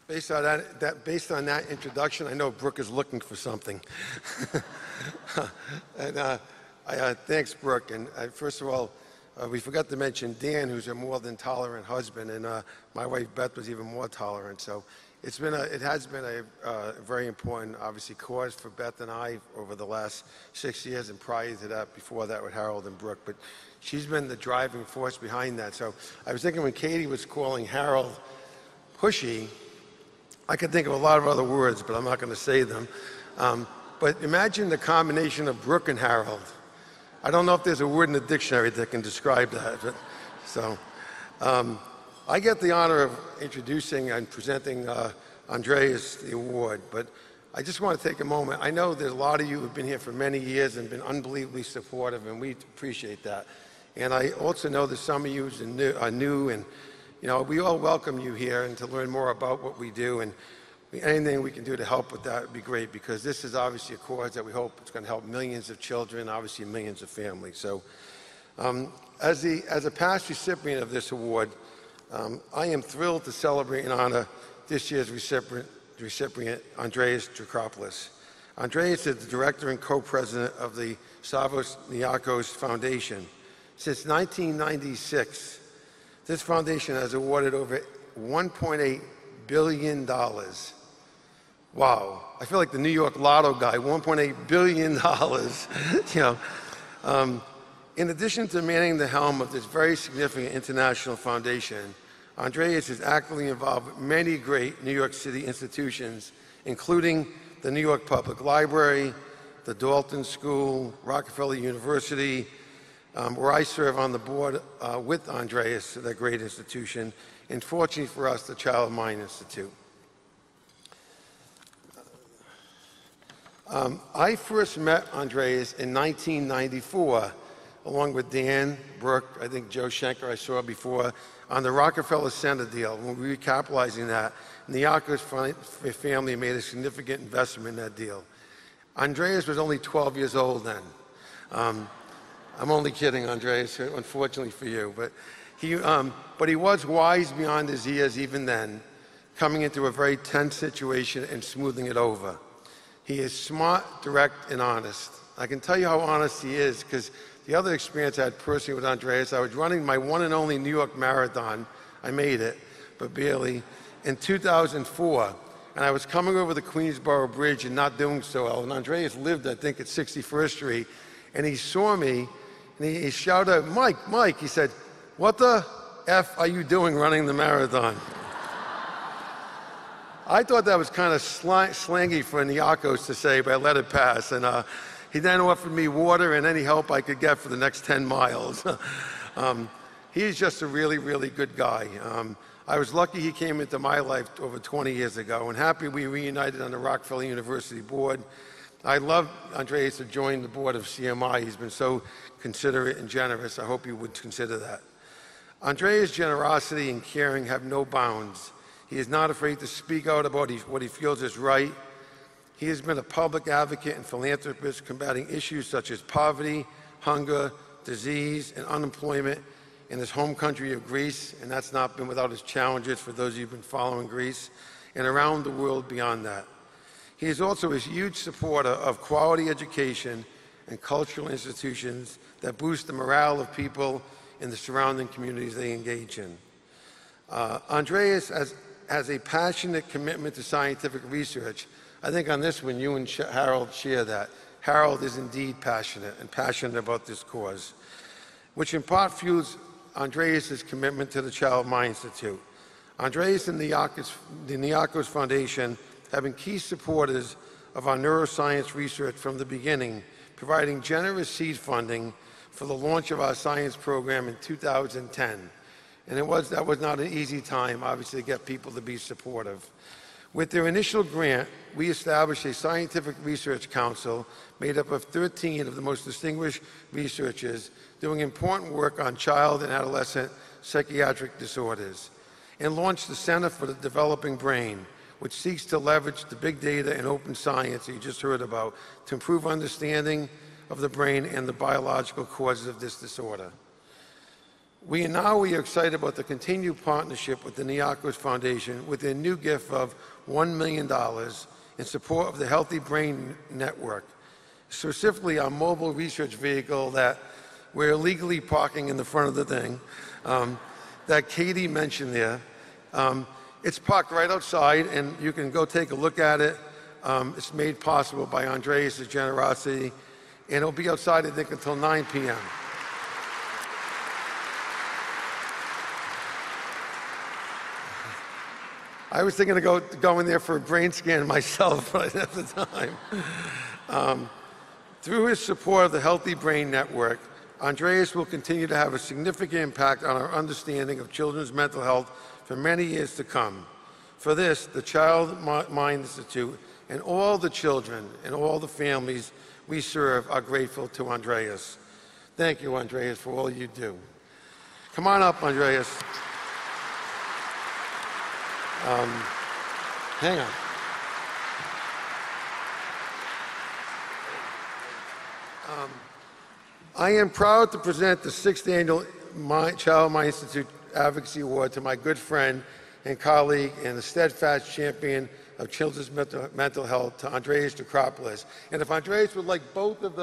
Based on that introduction, I know Brooke is looking for something. And thanks, Brooke. And first of all, we forgot to mention Dan, who's a more than tolerant husband, and my wife Beth was even more tolerant. So it has been a very important, obviously, cause for Beth and I over the last 6 years, and prior to that, before that, with Harold and Brooke. But she's been the driving force behind that. So I was thinking when Katie was calling Harold pushy, I could think of a lot of other words, but I'm not going to say them. But imagine the combination of Brooke and Harold. I don't know if there's a word in the dictionary that can describe that. But, so I get the honor of introducing and presenting Andreas the award, but I just want to take a moment. I know there's a lot of you who've been here for many years and been unbelievably supportive, and we appreciate that. And I also know that some of you are new, and we all welcome you here and to learn more about what we do, and anything we can do to help with that would be great, because this is obviously a cause that we hope it's going to help millions of children, obviously millions of families. So as a past recipient of this award, I am thrilled to celebrate and honor this year's recipient, Andreas Dracopoulos. Andreas is the director and co-president of the Stavros Niarchos Foundation. Since 1996, this foundation has awarded over $1.8 billion. Wow. I feel like the New York Lotto guy, $1.8 billion. In addition to manning the helm of this very significant international foundation, Andreas is actively involved with many great New York City institutions, including the New York Public Library, the Dalton School, Rockefeller University, where I serve on the board with Andreas, that great institution, and fortunately for us, the Child Mind Institute. I first met Andreas in 1994, along with Dan, Brooke, I think Joe Schenker I saw before, on the Rockefeller Center deal. When we were recapitalizing that, the Niarchos family made a significant investment in that deal. Andreas was only 12 years old then. I'm only kidding, Andreas, unfortunately for you. But he was wise beyond his years even then, coming into a very tense situation and smoothing it over. He is smart, direct, and honest. I can tell you how honest he is because the other experience I had personally with Andreas, I was running my one and only New York Marathon. I made it, but barely, in 2004. And I was coming over the Queensboro Bridge and not doing so well. And Andreas lived, I think, at 61st Street. And he saw me, and he shouted out, "Mike, Mike," he said, "What the F are you doing running the marathon?" I thought that was kind of slangy for Niarchos to say, but I let it pass. And he then offered me water and any help I could get for the next 10 miles. He's just a really, really good guy. I was lucky he came into my life over 20 years ago, and happy we reunited on the Rockefeller University board. I love Andreas to join the board of CMI. He's been so considerate and generous. I hope you would consider that. Andreas' generosity and caring have no bounds. He is not afraid to speak out about what he feels is right. He has been a public advocate and philanthropist combating issues such as poverty, hunger, disease, and unemployment in his home country of Greece, and that's not been without its challenges for those of you who've been following Greece, and around the world beyond that. He is also a huge supporter of quality education and cultural institutions that boost the morale of people in the surrounding communities they engage in. Andreas has a passionate commitment to scientific research. I think on this one, you and Harold share that. Harold is indeed passionate about this cause, which in part fuels Andreas' commitment to the Child Mind Institute. Andreas and the Niarchos Foundation have been key supporters of our neuroscience research from the beginning, providing generous seed funding for the launch of our science program in 2010. And that was not an easy time, obviously, to get people to be supportive. With their initial grant, we established a scientific research council made up of 13 of the most distinguished researchers doing important work on child and adolescent psychiatric disorders, and launched the Center for the Developing Brain, which seeks to leverage the big data and open science that you just heard about to improve understanding of the brain and the biological causes of this disorder. We are excited about the continued partnership with the Niakos Foundation with their new gift of $1 million in support of the Healthy Brain Network, specifically our mobile research vehicle that we're illegally parking in the front of the thing, that Katie mentioned there. It's parked right outside, and you can go take a look at it. It's made possible by Andreas' generosity, and it'll be outside, I think, until 9 p.m. I was thinking of going there for a brain scan myself right at the time. Through his support of the Healthy Brain Network, Andreas will continue to have a significant impact on our understanding of children's mental health for many years to come. For this, the Child Mind Institute and all the children and all the families we serve are grateful to Andreas. Thank you, Andreas, for all you do. Come on up, Andreas. Hang on. I am proud to present the 6th Annual Child Mind Institute Advocacy Award to my good friend and colleague and the steadfast champion of children's mental health, to Andreas Dracopoulos. And if Andreas would like both of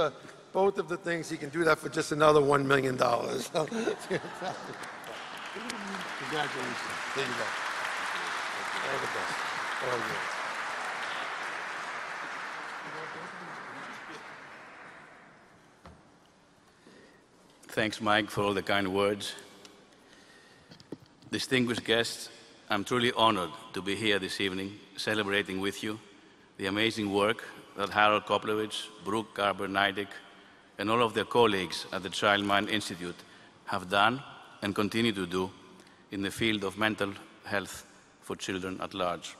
the things, he can do that for just another $1 million. Congratulations. There you go. All the best. All good. Thanks, Mike, for all the kind words. Distinguished guests, I'm truly honored to be here this evening celebrating with you the amazing work that Harold Koplovich, Brooke Garber-Neidig, and all of their colleagues at the Child Mind Institute have done and continue to do in the field of mental health for children at large.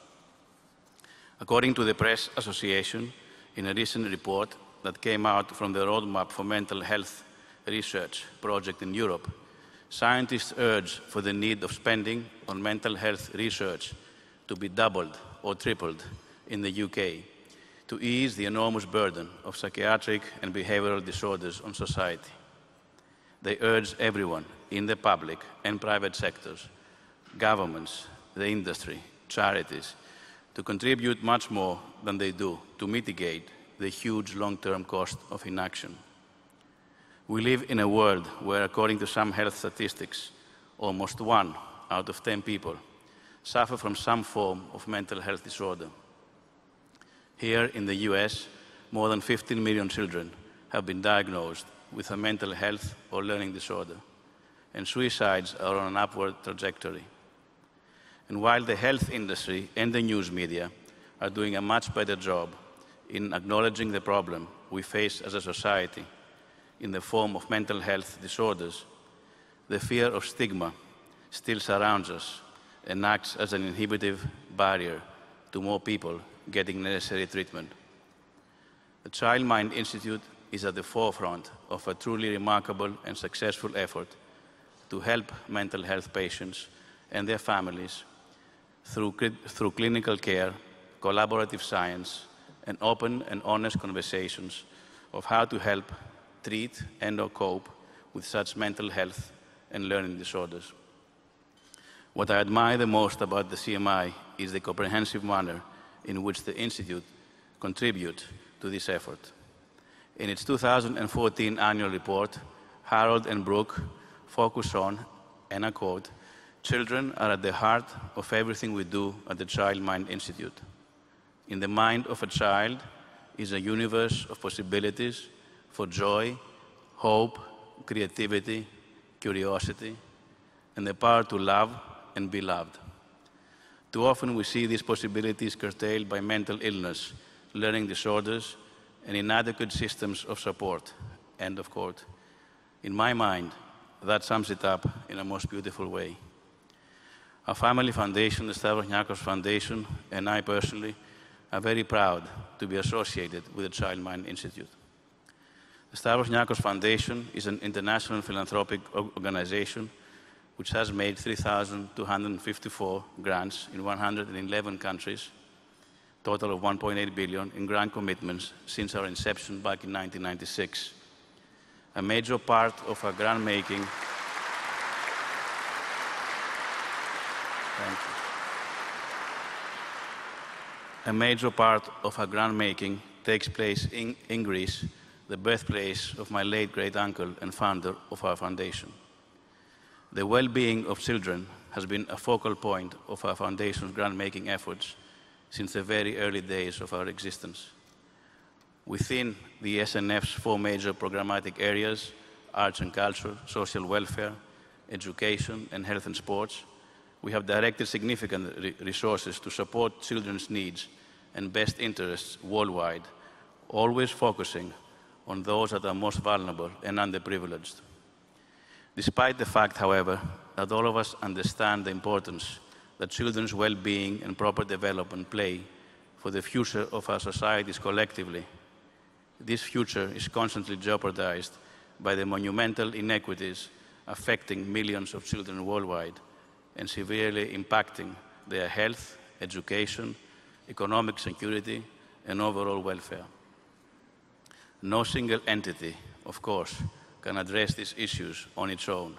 According to the Press Association, in a recent report that came out from the Roadmap for Mental Health Research project in Europe, scientists urge for the need of spending on mental health research to be doubled or tripled in the UK to ease the enormous burden of psychiatric and behavioral disorders on society. They urge everyone in the public and private sectors, governments, the industry, charities, to contribute much more than they do to mitigate the huge long-term cost of inaction. We live in a world where, according to some health statistics, almost 1 out of 10 people suffer from some form of mental health disorder. Here in the US, more than 15 million children have been diagnosed with a mental health or learning disorder, and suicides are on an upward trajectory. And while the health industry and the news media are doing a much better job in acknowledging the problem we face as a society in the form of mental health disorders, the fear of stigma still surrounds us and acts as an inhibitive barrier to more people getting necessary treatment. The Child Mind Institute is at the forefront of a truly remarkable and successful effort to help mental health patients and their families through clinical care, collaborative science, and open and honest conversations of how to help treat and/or cope with such mental health and learning disorders. What I admire the most about the CMI is the comprehensive manner in which the Institute contributes to this effort. In its 2014 annual report, Harold and Brooke focus on, and I quote, "Children are at the heart of everything we do at the Child Mind Institute. In the mind of a child is a universe of possibilities for joy, hope, creativity, curiosity, and the power to love and be loved. Too often we see these possibilities curtailed by mental illness, learning disorders, and inadequate systems of support." End of quote. In my mind, that sums it up in a most beautiful way. Our family foundation, the Stavros Niakos Foundation, and I personally are very proud to be associated with the Child Mind Institute. The Stavros Niakos Foundation is an international philanthropic organization which has made 3,254 grants in 111 countries, total of 1.8 billion in grant commitments since our inception back in 1996. A major part of our grant making Thank you. A major part of our grant-making takes place in Greece, the birthplace of my late great-uncle and founder of our foundation. The well-being of children has been a focal point of our foundation's grant-making efforts since the very early days of our existence. Within the SNF's 4 major programmatic areas, arts and culture, social welfare, education, and health and sports, we have directed significant resources to support children's needs and best interests worldwide, always focusing on those that are most vulnerable and underprivileged. Despite the fact, however, that all of us understand the importance that children's well-being and proper development play for the future of our societies collectively, this future is constantly jeopardized by the monumental inequities affecting millions of children worldwide and severely impacting their health, education, economic security, and overall welfare. No single entity, of course, can address these issues on its own.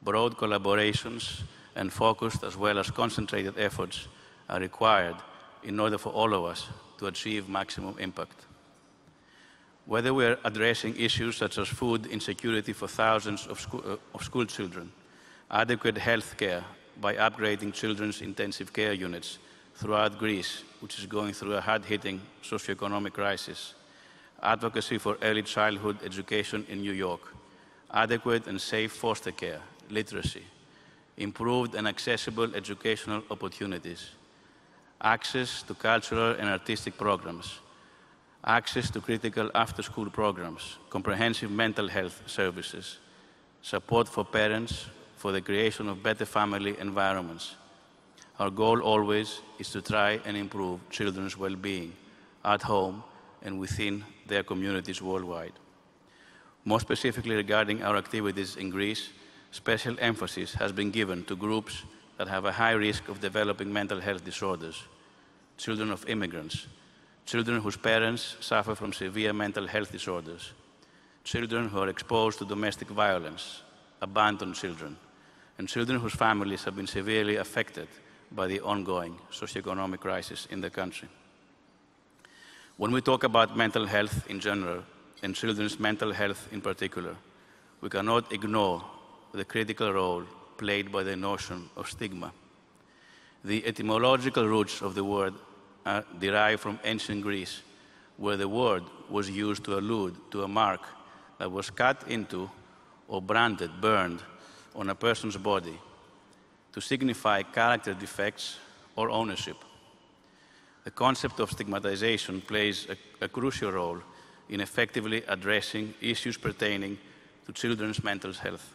Broad collaborations and focused as well as concentrated efforts are required in order for all of us to achieve maximum impact. Whether we are addressing issues such as food insecurity for thousands of school children, adequate health care by upgrading children's intensive care units throughout Greece, which is going through a hard-hitting socioeconomic crisis, advocacy for early childhood education in New York, adequate and safe foster care, literacy, improved and accessible educational opportunities, access to cultural and artistic programs, access to critical after-school programs, comprehensive mental health services, support for parents for the creation of better family environments. Our goal always is to try and improve children's well-being at home and within their communities worldwide. More specifically regarding our activities in Greece, special emphasis has been given to groups that have a high risk of developing mental health disorders, children of immigrants, children whose parents suffer from severe mental health disorders, children who are exposed to domestic violence, abandoned children, and children whose families have been severely affected by the ongoing socioeconomic crisis in the country. When we talk about mental health in general, and children's mental health in particular, we cannot ignore the critical role played by the notion of stigma. The etymological roots of the word are derived from ancient Greece, where the word was used to allude to a mark that was cut into or branded, burned on a person's body to signify character defects or ownership. The concept of stigmatization plays a crucial role in effectively addressing issues pertaining to children's mental health.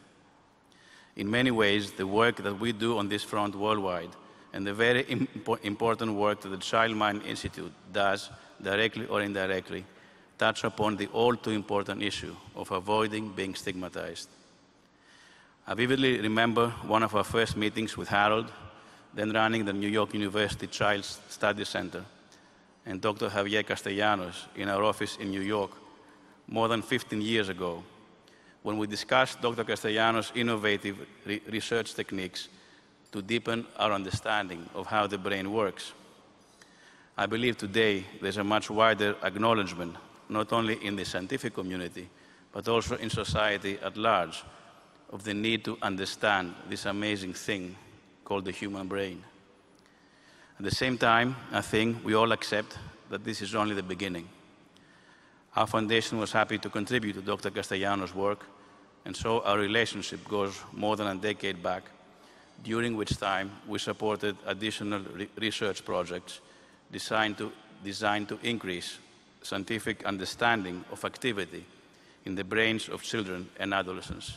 In many ways, the work that we do on this front worldwide and the very important work that the Child Mind Institute does, directly or indirectly, touch upon the all too important issue of avoiding being stigmatized. I vividly remember one of our first meetings with Harold, then running the New York University Child Study Center, and Dr. Javier Castellanos in our office in New York more than 15 years ago, when we discussed Dr. Castellanos' innovative research techniques to deepen our understanding of how the brain works. I believe today there's a much wider acknowledgement, not only in the scientific community, but also in society at large, of the need to understand this amazing thing called the human brain. At the same time, I think we all accept that this is only the beginning. Our foundation was happy to contribute to Dr. Castellanos' work, and so our relationship goes more than a decade back, during which time we supported additional research projects designed to increase scientific understanding of activity in the brains of children and adolescents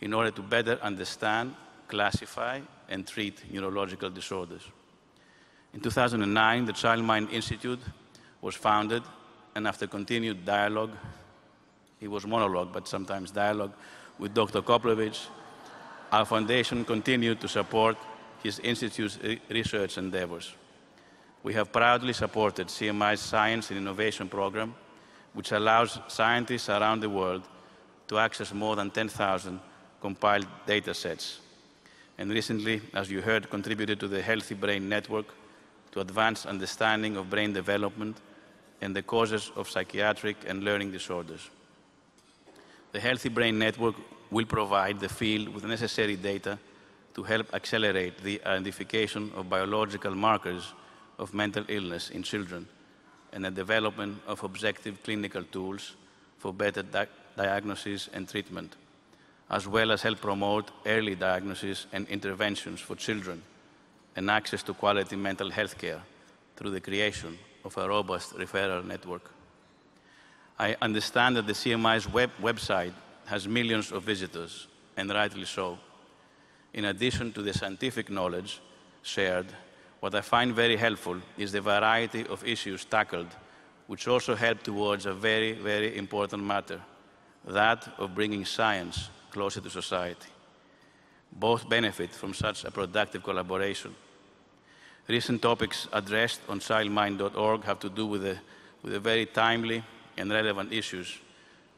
in order to better understand, classify, and treat neurological disorders. In 2009, the Child Mind Institute was founded, and after continued dialogue, it was monologue, but sometimes dialogue, with Dr. Koplovich, our foundation continued to support his institute's research endeavors. We have proudly supported CMI's Science and Innovation Program, which allows scientists around the world to access more than 10,000 compiled data sets, and recently, as you heard, contributed to the Healthy Brain Network to advance understanding of brain development and the causes of psychiatric and learning disorders. The Healthy Brain Network will provide the field with necessary data to help accelerate the identification of biological markers of mental illness in children and the development of objective clinical tools for better diagnosis and treatment, as well as help promote early diagnosis and interventions for children and access to quality mental health care through the creation of a robust referral network. I understand that the CMI's website has millions of visitors, and rightly so. In addition to the scientific knowledge shared, what I find very helpful is the variety of issues tackled, which also help towards a very, very important matter, that of bringing science closer to society. Both benefit from such a productive collaboration. Recent topics addressed on childmind.org have to do with the very timely and relevant issues,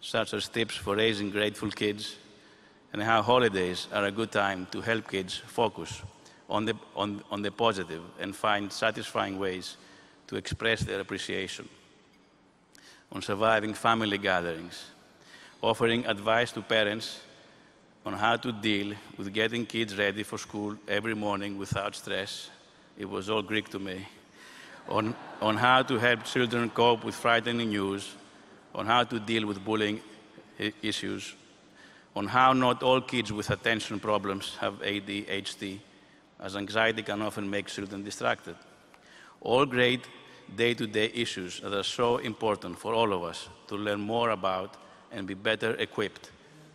such as tips for raising grateful kids and how holidays are a good time to help kids focus on the positive and find satisfying ways to express their appreciation. On surviving family gatherings, offering advice to parents on how to deal with getting kids ready for school every morning without stress. It was all Greek to me. On how to help children cope with frightening news, on how to deal with bullying issues, on how not all kids with attention problems have ADHD, as anxiety can often make children distracted. All great day-to-day issues that are so important for all of us to learn more about and be better equipped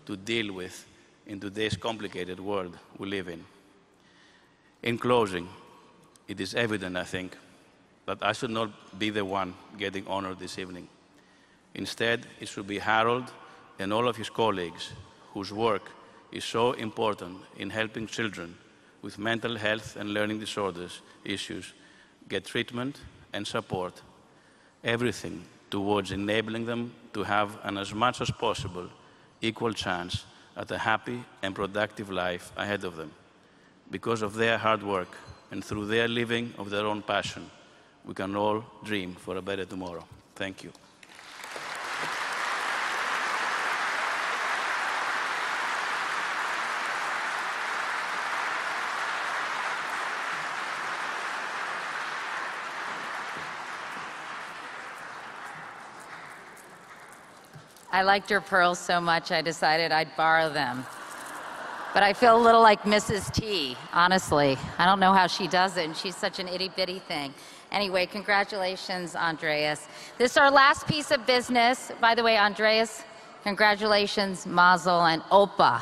to deal with in today's complicated world we live in. In closing, it is evident, I think, that I should not be the one getting honored this evening. Instead, it should be Harold and all of his colleagues whose work is so important in helping children with mental health and learning disorders issues get treatment and support, everything towards enabling them to have an as much as possible equal chance at a happy and productive life ahead of them. Because of their hard work and through their living of their own passion, we can all dream for a better tomorrow. Thank you. I liked her pearls so much, I decided I'd borrow them. But I feel a little like Mrs. T, honestly. I don't know how she does it, and she's such an itty-bitty thing. Anyway, congratulations, Andreas. This is our last piece of business. By the way, Andreas, congratulations, Mazel, and Opa.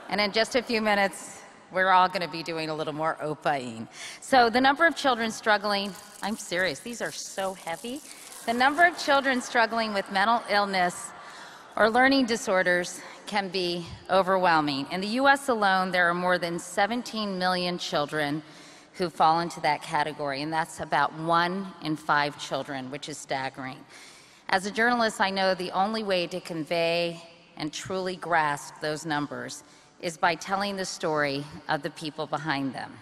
And in just a few minutes, we're all going to be doing a little more Opa-ing. So the number of children struggling, I'm serious, these are so heavy. The number of children struggling with mental illness or learning disorders can be overwhelming. In the US alone, there are more than 17 million children who fall into that category, and that's about 1 in 5 children, which is staggering. As a journalist, I know the only way to convey and truly grasp those numbers is by telling the story of the people behind them.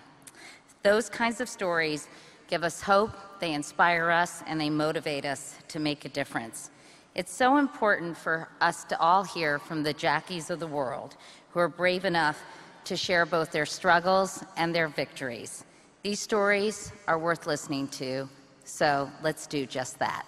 Those kinds of stories give us hope, they inspire us, and they motivate us to make a difference. It's so important for us to all hear from the Jackies of the world who are brave enough to share both their struggles and their victories. These stories are worth listening to, so let's do just that.